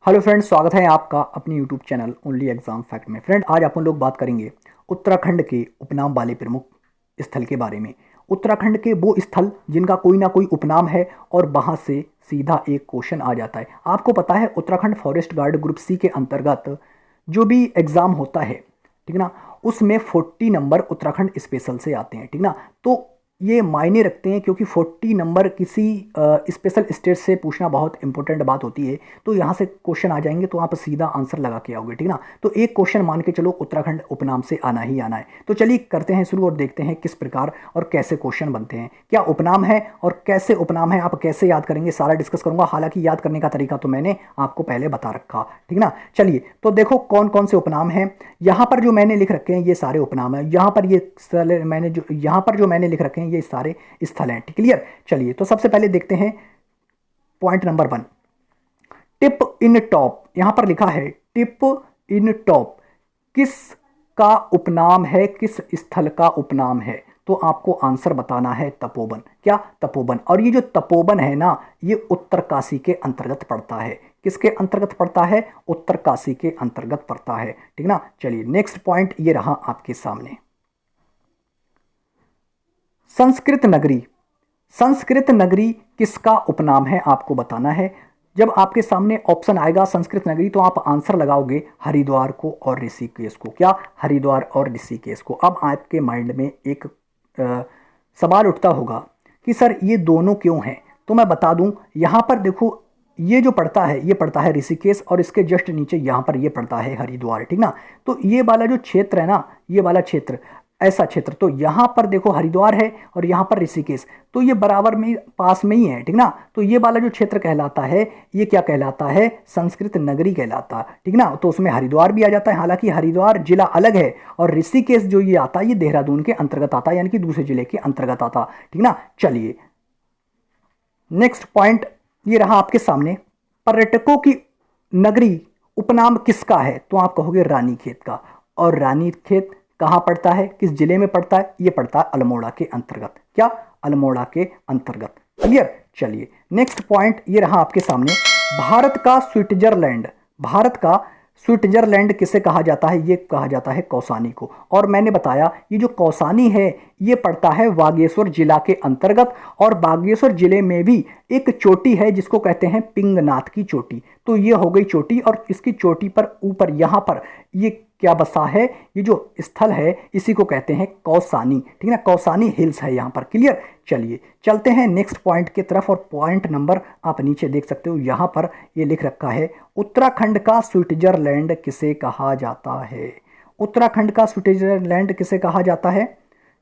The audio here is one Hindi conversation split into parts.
हेलो फ्रेंड्स, स्वागत है आपका अपने YouTube channel only exam fact में। फ्रेंड, आज अपन लोग बात करेंगे उत्तराखंड के उपनाम वाले प्रमुख स्थल के बारे में। उत्तराखंड के वो स्थल जिनका कोई ना कोई उपनाम है और वहां से सीधा एक क्वेश्चन आ जाता है। आपको पता है Uttarakhand forest guard group C के अंतर्गत जो भी एग्ज़ाम होता है, ठीक ना, उसमें 40 नंबर उत्तराखंड स्पेशल से आते हैं, ठीक ना। तो ये मायने रखते हैं क्योंकि 40 नंबर किसी स्पेशल स्टेट से पूछना बहुत इंपॉर्टेंट बात होती है। तो यहाँ से क्वेश्चन आ जाएंगे तो आप सीधा आंसर लगा के आओगे, ठीक ना। तो एक क्वेश्चन मान के चलो उत्तराखंड उपनाम से आना ही आना है। तो चलिए करते हैं शुरू और देखते हैं किस प्रकार और कैसे क्वेश्चन बनते हैं, क्या उपनाम है और कैसे उपनाम है, आप कैसे याद करेंगे, सारा डिस्कस करूंगा। हालांकि याद करने का तरीका तो मैंने आपको पहले बता रखा, ठीक ना। चलिए तो देखो कौन कौन से उपनाम हैं। यहाँ पर जो मैंने लिख रखे हैं ये सारे उपनाम है। यहाँ पर ये मैंने जो यहाँ पर जो मैंने लिख रखे हैं ये सारे स्थल हैं, क्लियर। चलिए तो सबसे पहले देखते हैं पॉइंट नंबर 1, टिप इन टॉप। यहां पर लिखा है टिप इन टॉप, किस का उपनाम है, किस स्थल का उपनाम है? तो आपको आंसर बताना है तपोवन। क्या? तपोवन। और ये जो तपोवन है ना, ये उत्तरकाशी के अंतर्गत पड़ता है। किसके अंतर्गत पड़ता है? उत्तरकाशी के अंतर्गत पड़ता है, ठीक ना। चलिए नेक्स्ट पॉइंट ये रहा आपके सामने, संस्कृत नगरी। संस्कृत नगरी किसका उपनाम है आपको बताना है। जब आपके सामने ऑप्शन आएगा संस्कृत नगरी तो आप आंसर लगाओगे हरिद्वार को और ऋषिकेश को। क्या? हरिद्वार और ऋषिकेश को। अब आपके माइंड में एक सवाल उठता होगा कि सर ये दोनों क्यों हैं? तो मैं बता दूं, यहां पर देखो ये जो पड़ता है ये पड़ता है ऋषिकेश और इसके जस्ट नीचे यहां पर ये पड़ता है हरिद्वार, ठीक ना। तो ये वाला जो क्षेत्र है ना, ये वाला क्षेत्र, ऐसा क्षेत्र, तो यहां पर देखो हरिद्वार है और यहां पर ऋषिकेश, तो ये बराबर में पास में ही है, ठीक ना। तो ये वाला जो क्षेत्र कहलाता है ये क्या कहलाता है? संस्कृत नगरी कहलाता है, ठीक ना। तो उसमें हरिद्वार भी आ जाता है, हालांकि हरिद्वार जिला अलग है और ऋषिकेश जो ये आता है ये देहरादून के अंतर्गत आता है, यानी कि दूसरे जिले के अंतर्गत आता, ठीक ना। चलिए नेक्स्ट पॉइंट ये रहा आपके सामने, पर्यटकों की नगरी उपनाम किसका है? तो आप कहोगे रानीखेत का। और रानीखेत कहां पड़ता है, किस जिले में पड़ता है? ये पड़ता है अल्मोड़ा के अंतर्गत। क्या? अल्मोड़ा के अंतर्गत, क्लियर। चलिए नेक्स्ट पॉइंट ये रहा आपके सामने, भारत का स्विट्जरलैंड। भारत का स्विट्जरलैंड किसे कहा जाता है? ये कहा जाता है कौसानी को। और मैंने बताया ये जो कौसानी है ये पड़ता है बागेश्वर जिला के अंतर्गत, और बागेश्वर जिले में भी एक चोटी है जिसको कहते हैं पिंगनाथ की चोटी। तो ये हो गई चोटी, और इसकी चोटी पर ऊपर यहां पर ये क्या बसा है? ये जो स्थल है इसी को कहते हैं कौसानी, ठीक है ना। कौसानी हिल्स है यहां पर, क्लियर। चलिए चलते हैं नेक्स्ट पॉइंट की तरफ, और पॉइंट नंबर आप नीचे देख सकते हो, यहां पर ये लिख रखा है, उत्तराखंड का स्विट्जरलैंड किसे कहा जाता है? उत्तराखंड का स्विट्जरलैंड किसे कहा जाता है?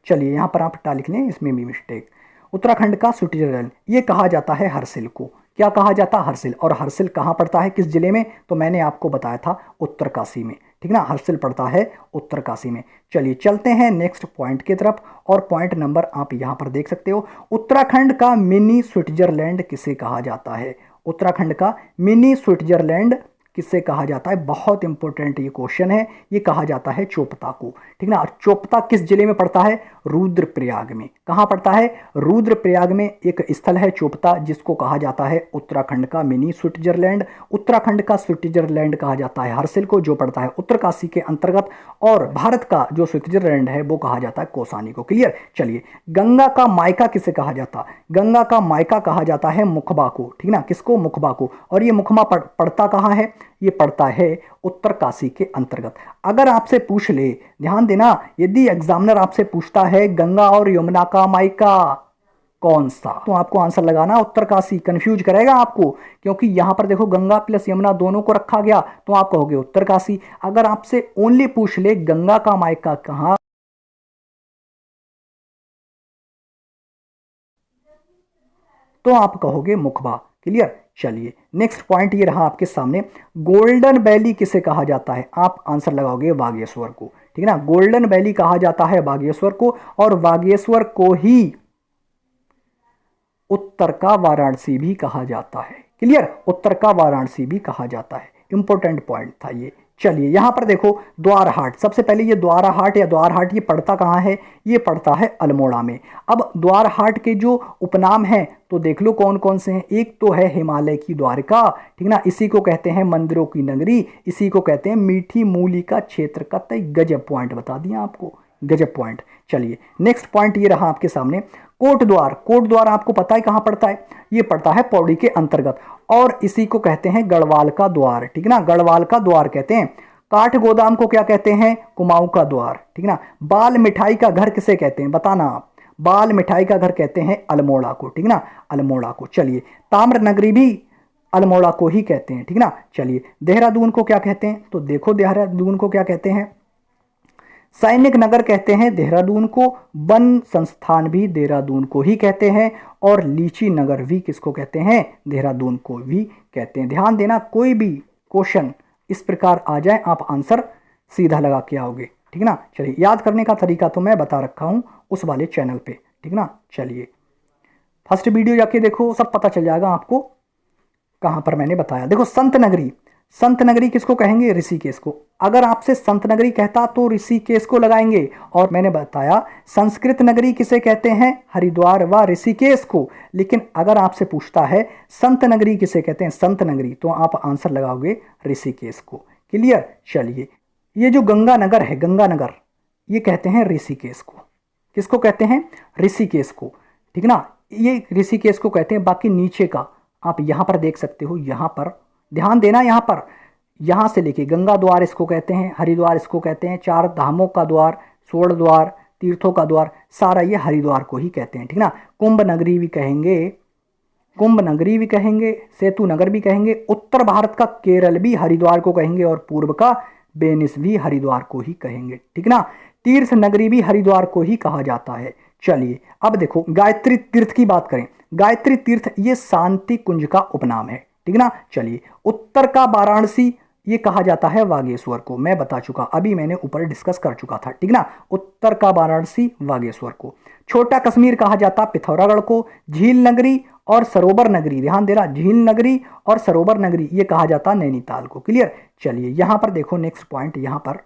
चलिए यहां पर आप टा लिख लें, इसमें भी मिस्टेक। उत्तराखंड का स्विट्जरलैंड ये कहा जाता है हर्सिल को। क्या कहा जाता है? हर्सिल। और हर्सिल कहाँ पड़ता है, किस जिले में? तो मैंने आपको बताया था उत्तरकाशी में, ठीक ना। हर्सिल पड़ता है उत्तरकाशी में। चलिए चलते हैं नेक्स्ट पॉइंट की तरफ, और पॉइंट नंबर आप यहां पर देख सकते हो, उत्तराखंड का मिनी स्विट्जरलैंड किसे कहा जाता है? उत्तराखंड का मिनी स्विट्जरलैंड किससे कहा जाता है? बहुत इंपॉर्टेंट ये क्वेश्चन है। ये कहा जाता है चोपता को, ठीक ना। और चोपता किस जिले में पड़ता है? रुद्रप्रयाग में। कहां पड़ता है? रुद्रप्रयाग में एक स्थल है चोपता, जिसको कहा जाता है उत्तराखंड का मिनी स्विट्जरलैंड। उत्तराखंड का स्विट्जरलैंड कहा जाता है हर्सिल को, जो पड़ता है उत्तरकाशी के अंतर्गत, और भारत का जो स्विट्जरलैंड है वो कहा जाता है कौसानी को, क्लियर। चलिए गंगा का मायका किसे कहा जाता? गंगा का मायका कहा जाता है मुखबा को, ठीक ना। किसको? मुखबा को। और ये मुखबा पड़ता कहां है? ये पड़ता है उत्तरकाशी के अंतर्गत। अगर आपसे पूछ ले, ध्यान देना, यदि एग्जामिनर आपसे पूछता है गंगा और यमुना का मायका कौन सा, तो आपको आंसर लगाना उत्तरकाशी। कंफ्यूज करेगा आपको, क्योंकि यहां पर देखो गंगा प्लस यमुना दोनों को रखा गया, तो आप कहोगे उत्तरकाशी। अगर आपसे ओनली पूछ ले गंगा का मायका कहां, तो आप कहोगे मुखबा, क्लियर। चलिए नेक्स्ट पॉइंट ये रहा आपके सामने, गोल्डन वैली किसे कहा जाता है? आप आंसर लगाओगे बागेश्वर को, ठीक है ना। गोल्डन वैली कहा जाता है बागेश्वर को, और बागेश्वर को ही उत्तर का वाराणसी भी कहा जाता है, क्लियर। उत्तर का वाराणसी भी कहा जाता है। इंपॉर्टेंट पॉइंट था ये, चलिए यहाँ पर देखो द्वारहाट, सबसे पहले ये द्वारहाट या द्वारहाट ये पड़ता कहाँ है, ये पड़ता है अल्मोड़ा में। अब द्वारहाट के जो उपनाम हैं तो देख लो कौन कौन से हैं। एक तो है हिमालय की द्वारका, ठीक ना, इसी को कहते हैं मंदिरों की नगरी, इसी को कहते हैं मीठी मूली का क्षेत्र का तय। गजब पॉइंट बता दिया आपको, गजब पॉइंट। चलिए नेक्स्ट पॉइंट ये रहा आपके सामने, कोट द्वार। कोट द्वार आपको पता है कहाँ पड़ता है, ये पड़ता है पौड़ी के अंतर्गत, और इसी को कहते हैं गढ़वाल का द्वार, ठीक ना, गढ़वाल का द्वार कहते हैं। काठ गोदाम को क्या कहते हैं, कुमाऊं का द्वार, ठीक ना। बाल मिठाई का घर किसे कहते हैं, बताना आप। बाल मिठाई का घर कहते हैं अल्मोड़ा को, ठीक ना, अल्मोड़ा को। चलिए ताम्र नगरी भी अल्मोड़ा को ही कहते हैं, ठीक ना। चलिए देहरादून को क्या कहते हैं, तो देखो देहरादून को क्या कहते हैं, सैनिक नगर कहते हैं देहरादून को, वन संस्थान भी देहरादून को ही कहते हैं, और लीची नगर भी किसको कहते हैं, देहरादून को भी कहते हैं। ध्यान देना, कोई भी क्वेश्चन इस प्रकार आ जाए आप आंसर सीधा लगा के आओगे, ठीक ना। चलिए याद करने का तरीका तो मैं बता रखा हूं उस वाले चैनल पे, ठीक ना। चलिए फर्स्ट वीडियो जाके देखो, सब पता चल जाएगा आपको कहां पर मैंने बताया। देखो संत नगरी, संत नगरी किसको कहेंगे, ऋषिकेश को। अगर आपसे संत नगरी कहता तो ऋषिकेश को लगाएंगे, और मैंने बताया संस्कृत नगरी किसे कहते हैं, हरिद्वार व ऋषिकेश को। लेकिन अगर आपसे पूछता है संत नगरी किसे कहते हैं, संत नगरी, तो आप आंसर लगाओगे ऋषिकेश को। क्लियर। चलिए ये जो गंगा नगर है, गंगा नगर, ये कहते हैं ऋषिकेश को। किसको कहते हैं, ऋषिकेश को, ठीक ना, ये ऋषिकेश को कहते हैं। बाकी नीचे का आप यहां पर देख सकते हो, यहां पर ध्यान देना, यहां पर, यहां से लेके गंगा द्वार इसको कहते हैं, हरिद्वार इसको कहते हैं, चार धामों का द्वार, स्वर्ण द्वार, तीर्थों का द्वार, सारा ये हरिद्वार को ही कहते हैं, ठीक ना। कुंभ नगरी भी कहेंगे, कुंभ नगरी भी कहेंगे, सेतु नगर भी कहेंगे। उत्तर भारत का केरल भी हरिद्वार को कहेंगे, और पूर्व का बेनिस भी हरिद्वार को ही कहेंगे, ठीक ना। तीर्थ नगरी भी हरिद्वार को ही कहा जाता है। चलिए अब देखो गायत्री तीर्थ की बात करें, गायत्री तीर्थ ये शांति कुंज का उपनाम है, ठीक ना। चलिए उत्तर का वाराणसी ये कहा जाता है वागेश्वर को, मैं बता चुका, अभी मैंने ऊपर डिस्कस कर चुका था, ठीक ना। उत्तर का वाराणसी वागेश्वर को। छोटा कश्मीर कहा जाता पिथौरागढ़ को। झील नगरी और सरोवर नगरी, ध्यान देना, झील नगरी और सरोवर नगरी ये कहा जाता नैनीताल को। क्लियर। चलिए यहां पर देखो नेक्स्ट पॉइंट, यहां पर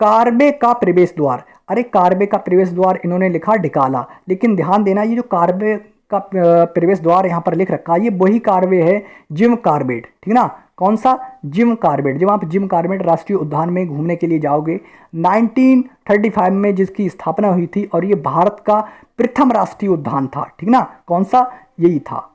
कार्बे का प्रवेश द्वार। अरे कार्बे का प्रवेश द्वार इन्होंने लिखा ढिकाला, लेकिन ध्यान देना ये जो कार्बे का प्रवेश द्वार यहां पर लिख रखा है, ये वही कार्बे है जिम कार्बेट, ठीक ना। कौन सा, जिम कार्बेट। जब आप जिम कार्बेट राष्ट्रीय उद्यान में घूमने के लिए जाओगे 1935 में जिसकी स्थापना हुई थी, और ये भारत का प्रथम राष्ट्रीय उद्यान था, ठीक ना। कौन सा, यही था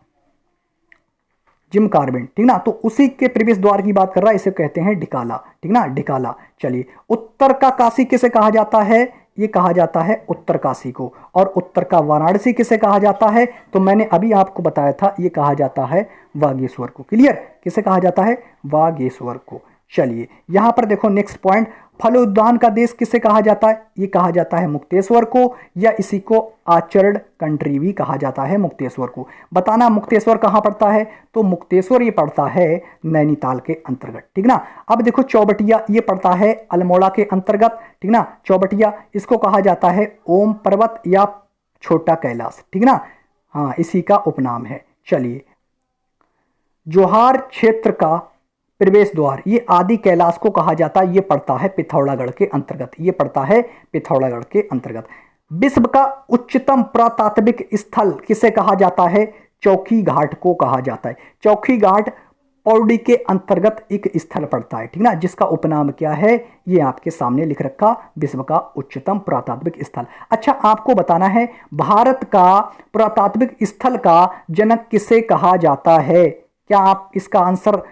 जिम कार्बेट, ठीक ना। तो उसी के प्रवेश द्वार की बात कर रहा है, इसे कहते हैं ढिकाला, ठीक ना, ढिकाला। चलिए उत्तर का काशी किसे कहा जाता है, ये कहा जाता है उत्तर काशी को। और उत्तर का वाराणसी किसे कहा जाता है, तो मैंने अभी आपको बताया था, ये कहा जाता है वागेश्वर को। क्लियर। किसे कहा जाता है, वागेश्वर को। चलिए यहां पर देखो नेक्स्ट पॉइंट, फलोद्यान का देश किसे कहा जाता है, ये कहा जाता है मुक्तेश्वर को, या इसी को आचर्ड कंट्री भी कहा जाता है मुक्तेश्वर को। बताना मुक्तेश्वर कहां पड़ता है, तो मुक्तेश्वर ये पड़ता है नैनीताल के अंतर्गत, ठीक ना। अब देखो चौबटिया, ये पड़ता है अल्मोड़ा के अंतर्गत, ठीक ना। चौबटिया इसको कहा जाता है ओम पर्वत या छोटा कैलाश, ठीक ना, हाँ इसी का उपनाम है। चलिए जोहार क्षेत्र का प्रवेश द्वार, ये आदि कैलाश को कहा जाता है, ये पड़ता है पिथौरागढ़ के अंतर्गत, ये पड़ता है पिथौरागढ़ के अंतर्गत। विश्व का उच्चतम पुरातात्विक स्थल किसे कहा जाता है, चौकी घाट को कहा जाता है। चौकी घाट पौड़ी के अंतर्गत एक स्थल पड़ता है, ठीक ना, जिसका उपनाम क्या है, ये आपके सामने लिख रखा, विश्व का उच्चतम पुरातात्विक स्थल। अच्छा आपको बताना है भारत का पुरातात्विक स्थल का जनक किसे कहा जाता है, क्या आप इसका आंसर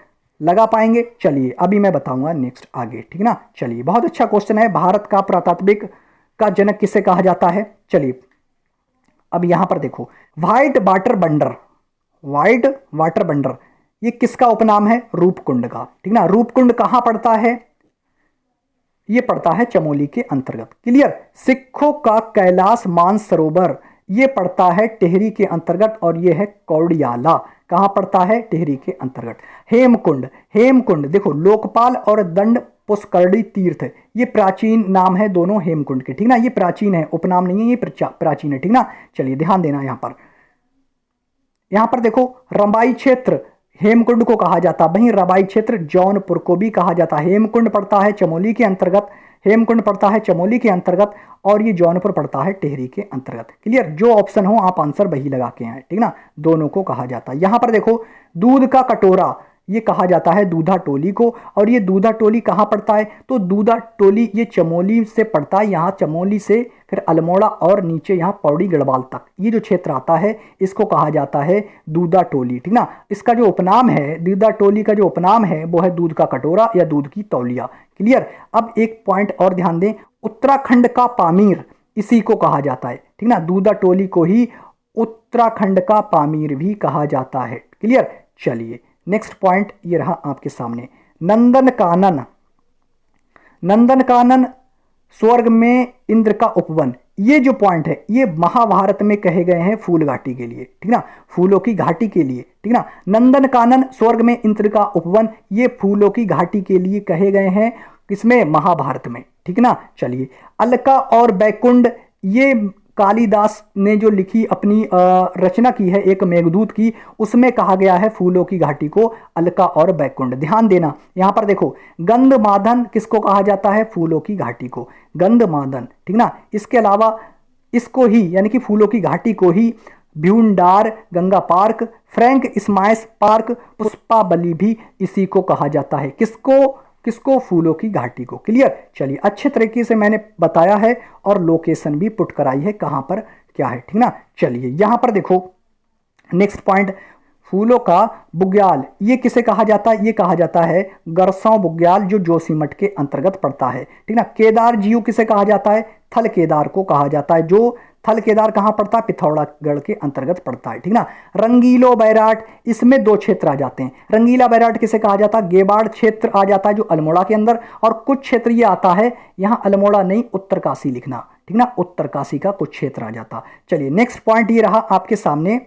लगा पाएंगे। चलिए अभी मैं बताऊंगा नेक्स्ट आगे, ठीक ना। चलिए बहुत अच्छा क्वेश्चन है, भारत का पुरातात्विक का जनक किसे कहा जाता है। चलिए अब यहां पर देखो व्हाइट वाटर बंडर, व्हाइट वाटर बंडर ये किसका उपनाम है, रूपकुंड का, ठीक ना। रूपकुंड कहां पड़ता है, ये पड़ता है चमोली के अंतर्गत। क्लियर। सिखों का कैलाश मानसरोवर ये पड़ता है टिहरी के अंतर्गत, और ये है कौड़ियाला, कहां पड़ता है, टिहरी के अंतर्गत। हेमकुंड, हेमकुंड देखो लोकपाल और दंड पुष्करणी तीर्थ ये प्राचीन नाम है दोनों हेमकुंड के, ठीक ना। ये प्राचीन है, उपनाम नहीं है, ये प्राचीन है, ठीक ना। चलिए ध्यान देना यहां पर देखो रंबाई क्षेत्र, हेमकुंड को कहा जाता। वहीं रबाई क्षेत्र जौनपुर को भी कहा जाता है। हेमकुंड पड़ता है चमोली के अंतर्गत, हेमकुंड पड़ता है चमोली के अंतर्गत, और ये जौनपुर पड़ता है टिहरी के अंतर्गत। क्लियर, जो ऑप्शन हो आप आंसर वही लगा के आए, ठीक ना। दोनों को कहा जाता है। यहां पर देखो दूध का कटोरा, ये कहा जाता है दूधा टोली को, और ये दूधा टोली कहाँ पड़ता है, तो दूधा टोली ये चमोली से पड़ता है, यहाँ चमोली से फिर अल्मोड़ा और नीचे यहाँ पौड़ी गढ़वाल तक ये जो क्षेत्र आता है इसको कहा जाता है दूधा टोली, ठीक ना। इसका जो उपनाम है, दूधा टोली का जो उपनाम है वो है दूध का कटोरा या दूध की तौलिया। क्लियर। अब एक पॉइंट और ध्यान दें, उत्तराखंड का पामीर इसी को कहा जाता है, ठीक ना। दूधा टोली को ही उत्तराखंड का पामीर भी कहा जाता है। क्लियर। चलिए नेक्स्ट पॉइंट ये रहा आपके सामने, नंदनकानन। नंदनकानन स्वर्ग में इंद्र का उपवन, ये जो पॉइंट है ये महाभारत में कहे गए हैं फूल घाटी के लिए, ठीक ना, फूलों की घाटी के लिए, ठीक ना। नंदनकानन स्वर्ग में इंद्र का उपवन, ये फूलों की घाटी के लिए कहे गए हैं, किसमें, महाभारत में, ठीक ना। चलिए अलका और बैकुंठ, ये कालिदास ने जो लिखी अपनी रचना की है एक मेघदूत की, उसमें कहा गया है फूलों की घाटी को अलका और बैकुंठ। ध्यान देना यहां पर देखो, गंधमादन किसको कहा जाता है, फूलों की घाटी को, गंधमादन, ठीक ना। इसके अलावा इसको ही यानी कि फूलों की घाटी को ही Bhyundar Ganga park, Frank Smythe park, Pushpavali भी इसी को कहा जाता है। किसको फूलों की घाटी को। क्लियर। चलिए अच्छे तरीके से मैंने बताया है और लोकेशन भी पुट कराई है कहां पर क्या है, ठीक ना। चलिए यहां पर देखो नेक्स्ट पॉइंट, फूलों का बुग्याल, ये किसे कहा जाता है, ये कहा जाता है गरसांव बुग्याल जो जोशीमठ के अंतर्गत पड़ता है, ठीक ना। केदार जीव किसे कहा जाता है, थल केदार को कहा जाता है, जो थल केदार कहां पड़ता है, पिथौरागढ़ के अंतर्गत पड़ता है, ठीक ना। रंगीलो बैराट, इसमें दो क्षेत्र आ जाते हैं। रंगीला बैराट किसे कहा जाता है, गेबाड़ क्षेत्र आ जाता है जो अल्मोड़ा के अंदर, और कुछ क्षेत्र ये आता है, यहां अल्मोड़ा नहीं उत्तरकाशी लिखना, ठीक ना, उत्तरकाशी का कुछ क्षेत्र आ जाता। चलिए नेक्स्ट पॉइंट ये रहा आपके सामने,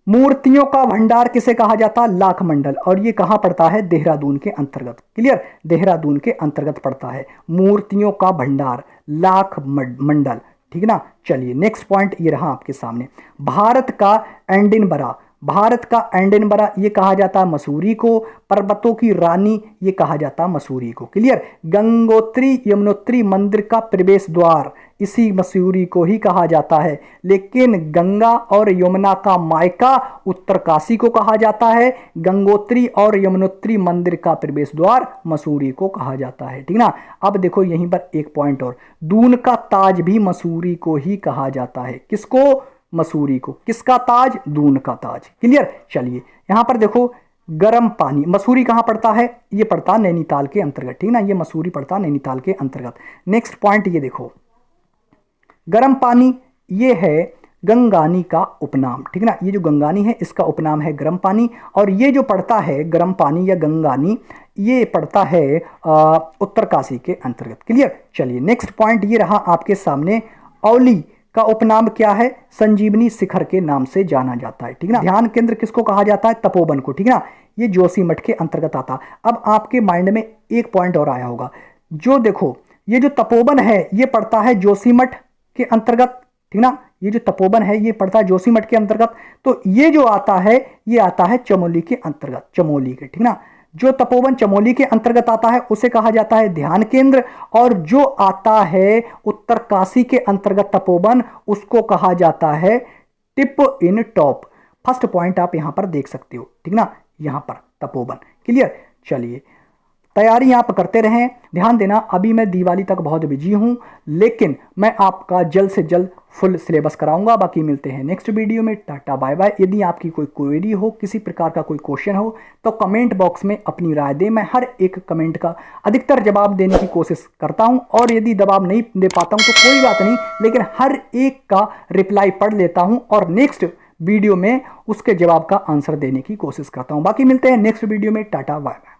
मूर्तियों का भंडार किसे कहा जाता है, लाख मंडल, और ये कहां पड़ता है, देहरादून के अंतर्गत। क्लियर, देहरादून के अंतर्गत पड़ता है मूर्तियों का भंडार लाख मंडल, ठीक ना। चलिए नेक्स्ट पॉइंट ये रहा आपके सामने, भारत का एडिनबरा, भारत का एडिनबरा ये कहा जाता है मसूरी को, पर्वतों की रानी ये कहा जाता है मसूरी को। क्लियर। गंगोत्री यमुनोत्री मंदिर का प्रवेश द्वार इसी मसूरी को ही कहा जाता है, लेकिन गंगा और यमुना का मायका उत्तरकाशी को कहा जाता है, गंगोत्री और यमुनोत्री मंदिर का प्रवेश द्वार मसूरी को कहा जाता है, ठीक ना। अब देखो यहीं पर एक पॉइंट और, दून का ताज भी मसूरी को ही कहा जाता है, किसको, मसूरी को। किसका ताज, दून का ताज। क्लियर। चलिए यहां पर देखो गर्म पानी, मसूरी कहां पड़ता है, ये पड़ता नैनीताल के अंतर्गत, ठीक ना, ये मसूरी पड़ता नैनीताल के अंतर्गत। नेक्स्ट पॉइंट ये देखो, गर्म पानी ये है गंगानी का उपनाम, ठीक ना, ये जो गंगानी है इसका उपनाम है गर्म पानी, और ये जो पड़ता है गर्म पानी या गंगानी ये पड़ता है उत्तरकाशी के अंतर्गत। क्लियर। चलिए नेक्स्ट पॉइंट ये रहा आपके सामने, औली का उपनाम क्या है, संजीवनी शिखर के नाम से जाना जाता है, ठीक ना। ध्यान केंद्र किसको कहा जाता है, तपोवन को, ठीक ना, ये जोशीमठ के अंतर्गत आता। अब आपके माइंड में एक पॉइंट और आया होगा, जो देखो ये जो तपोवन है ये पड़ता है जोशीमठ के अंतर्गत, ठीक ना, ये जो तपोवन है ये पड़ता है जोशीमठ के अंतर्गत, तो ये जो आता है ये आता है चमोली के अंतर्गत, चमोली के, ठीक ना। जो तपोवन चमोली के अंतर्गत आता है उसे कहा जाता है ध्यान केंद्र, और जो आता है उत्तरकाशी के अंतर्गत तपोवन उसको कहा जाता है टिप इन टॉप। फर्स्ट पॉइंट आप यहां पर देख सकते हो, ठीक ना, यहां पर तपोवन। क्लियर। चलिए तैयारी आप करते रहें, ध्यान देना अभी मैं दिवाली तक बहुत बिजी हूं, लेकिन मैं आपका जल्द से जल्द फुल सिलेबस कराऊंगा। बाकी मिलते हैं नेक्स्ट वीडियो में, टाटा बाय बाय। यदि आपकी कोई क्वेरी हो, किसी प्रकार का कोई क्वेश्चन हो तो कमेंट बॉक्स में अपनी राय दें, मैं हर एक कमेंट का अधिकतर जवाब देने की कोशिश करता हूं, और यदि जवाब नहीं दे पाता हूं तो कोई बात नहीं, लेकिन हर एक का रिप्लाई पढ़ लेता हूं और नेक्स्ट वीडियो में उसके जवाब का आंसर देने की कोशिश करता हूं। बाकी मिलते हैं नेक्स्ट वीडियो में, टाटा बाय बाय।